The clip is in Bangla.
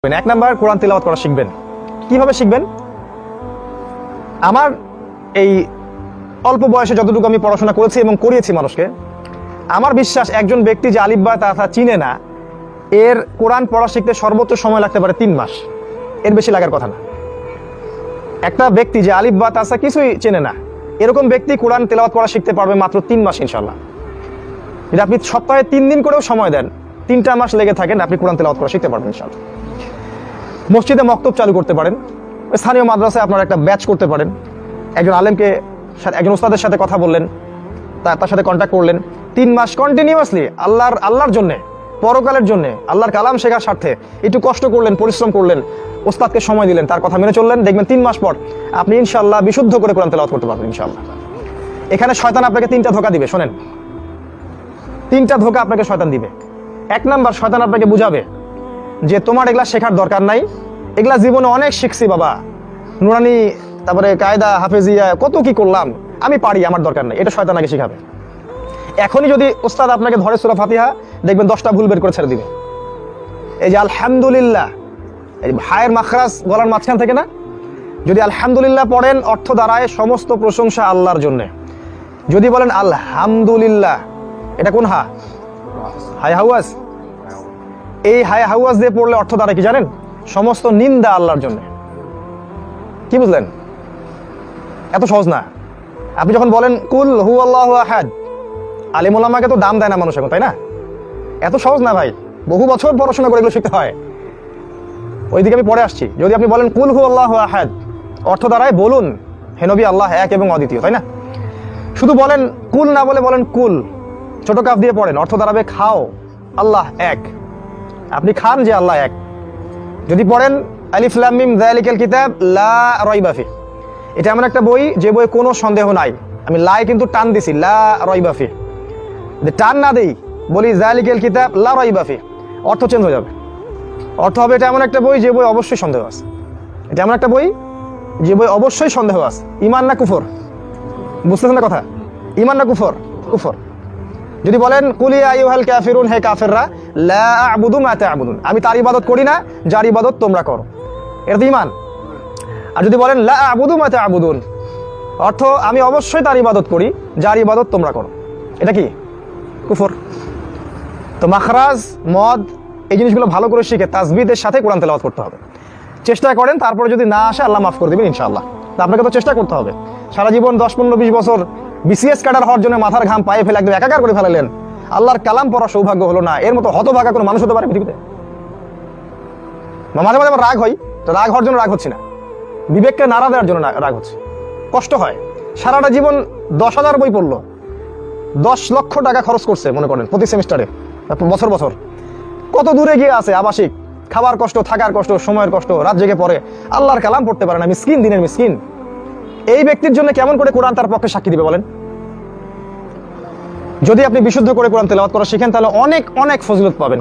এক নাম্বার কোরআন তিলাওয়াত করা শিখবেন। কিভাবে শিখবেন? আমার এই অল্প বয়সে যতটুকু আমি পড়াশোনা করেছি এবং করিয়েছি মানুষকে, আমার বিশ্বাস একজন ব্যক্তি যে আলিফ বা তা চিনে না, এর কোরআন পড়া শিখতে সর্বোচ্চ সময় লাগতে পারে 3 মাস, এর বেশি লাগার কথা না। একটা ব্যক্তি যে আলিফ বা তাসা কিছুই চেনে না, এরকম ব্যক্তি কোরআন তেলাওয়াত করা শিখতে পারবে মাত্র 3 মাস ইনশাল্লাহ। যদি আপনি সপ্তাহে 3 দিন করেও সময় দেন, 3টা মাস লেগে থাকেন, আপনি কোরআন তেলাওয়াত করা শিখতে পারবেন ইনশাল্লাহ। মসজিদে মক্তব চালু করতে পারেন, স্থানীয় মাদ্রাসায় আপনারা একটা ব্যাচ করতে পারেন। একজন আলেমকে, একজন উস্তাদের সাথে কথা বললেন, তার সাথে কন্ট্যাক্ট করলেন, 3 মাস কন্টিনিউয়াসলি আল্লাহর জন্যে, পরকালের জন্যে, আল্লাহর কালাম শেখার স্বার্থে একটু কষ্ট করলেন, পরিশ্রম করলেন, ওস্তাদকে সময় দিলেন, তার কথা মেনে চললেন, দেখবেন 3 মাস পর আপনি ইনশাআল্লাহ বিশুদ্ধ করে কোরআন তেলাওয়াত করতে পারবেন ইনশাআল্লাহ। এখানে শয়তান আপনাকে 3টা ধোঁকা দিবে, শোনেন, 3টা ধোঁকা আপনাকে শয়তান দিবে। 1 নাম্বার, শয়তান আপনাকে বুঝাবে যে তোমার এগুলা শেখার দরকার নাই, এগুলা জীবনে অনেক শিখছি বাবা, নুরানি, তারপরে কায়দা, হাফেজিয়া, কত কি করলাম, আমি পারি, আমার দরকার নেই। এটা শয়তান আগে শিখাবে। এখনই যদি ওস্তাদ আপনাকে ধরে সূরা ফাতিহা, দেখবেন 10টা ভুল বের করে ছেড়ে দিবে। এই যে আলহামদুলিল্লাহ, এই হায়ের মাখরাজ গলার মাঝখান থেকে না, যদি আলহামদুলিল্লাহ পড়েন, অর্থ দাঁড়ায় সমস্ত প্রশংসা আল্লাহর জন্যে। যদি বলেন আলহামদুলিল্লাহ, এটা কোন হা? হায় হাওয়াজ। এই হায় হাওয়াজ দিয়ে পড়লে অর্থ দাঁড়ায় কি জানেন? সমস্ত নিন্দা আল্লাহর জন্য। কি বুঝলেন? এত সহজ না। আপনি যখন বলেন কুল হুয়াল্লাহু আহাদ, আলিম উলামাকে তো দাম দেয় না মানুষ এখন, তাই না? এত সহজ না ভাই, বহু বছর পড়াশোনা করে এগুলো শিখতে হয়। ওইদিকে আমি পরে আসছি। যদি আপনি বলেন কুল হুয়াল্লাহু আহাদ, অর্থ দাঁড়ায় বলুন হে নবী, আল্লাহ এক এবং অদ্বিতীয়, তাই না? শুধু বলেন কুল না বলে বলেন কুল, ছোট কাফ দিয়ে পড়েন, অর্থ দাঁড়াবে খাও, আল্লাহ এক, আপনি খান যে আল্লাহ এক। যদি পড়েন আলিফ লাম মিম যালিকাল কিতাব লা রাইবা ফি, এটা এমন একটা বই যে বইয়ে কোনো সন্দেহ নাই, আমি লাই কিন্তু টান দিছি, লা রাইবা ফি। যদি টান না দেই, বলি যালিকাল কিতাব লা রাইবা ফি, অর্থ চেঞ্জ হয়ে যাবে। অর্থ হবে এটা এমন একটা বই যে বই অবশ্যই সন্দেহ আছে, এটা এমন একটা বই যে বই অবশ্যই সন্দেহ আছে। ইমান না কুফর? বুঝতেছেন না কথা? ইমান না কুফর? কুফর। যদি বলেন কুল ইয়া আইয়ুহাল কাফিরুন, হে কাফেররা, লা আ'বুদু মা তা'বুদুন, আমি তার ইবাদত করি না যার ইবাদত তোমরা করো, এটা তো ঈমান। আর যদি বলেন লা আ'বুদু মা তা'বুদুন, অর্থ আমি অবশ্যই তার ইবাদত করি যার ইবাদত তোমরা করো, এটা কি? কুফর। তো মাখরাজ, মদ, এই জিনিসগুলো ভালো করে শিখে তাসবিদের সাথে কোরআন তেলাওয়াত করতে হবে। চেষ্টা করেন, তারপরে যদি না আসে আল্লাহ মাফ করে দিবেন ইনশাআল্লাহ। তা আপনাকে তো চেষ্টা করতে হবে। সারা জীবন 10, 15, 20 বছর বিসিএস ক্যাডার হওয়ার জন্য মাথার ঘাম পায়ে ফেলে একদম একাকার করে ফেলালেন, আল্লাহর কালাম পড়ার সৌভাগ্য হলো না, এর মতো হতভাগা কোনো মানুষ হতে পারে পৃথিবীতে? মাঝে মাঝে আমার রাগ হয়, তো রাগ হওয়ার জন্য রাগ হচ্ছে না, বিবেককে নাড়া দেওয়ার জন্য রাগ হচ্ছে। কষ্ট হয়, সারাটা জীবন 10,000 বই পড়লো, 10 লক্ষ টাকা খরচ করছে মনে করেন প্রতি সেমিস্টারে, বছর বছর, কত দূরে গিয়ে আছে, আবাসিক, খাবার কষ্ট, থাকার কষ্ট, সময়ের কষ্ট, রাত জেগে পড়ে, আল্লাহর কালাম পড়তে পারে না, মিসকিন, দিনের মিসকিন। এই ব্যক্তির জন্য কেমন করে কোরআন তার পক্ষে সাক্ষী দিবে বলেন? যদি আপনি বিশুদ্ধ করে কোরআন তেলাওয়াত করা শিখেন, তাহলে অনেক অনেক ফজিলত পাবেন।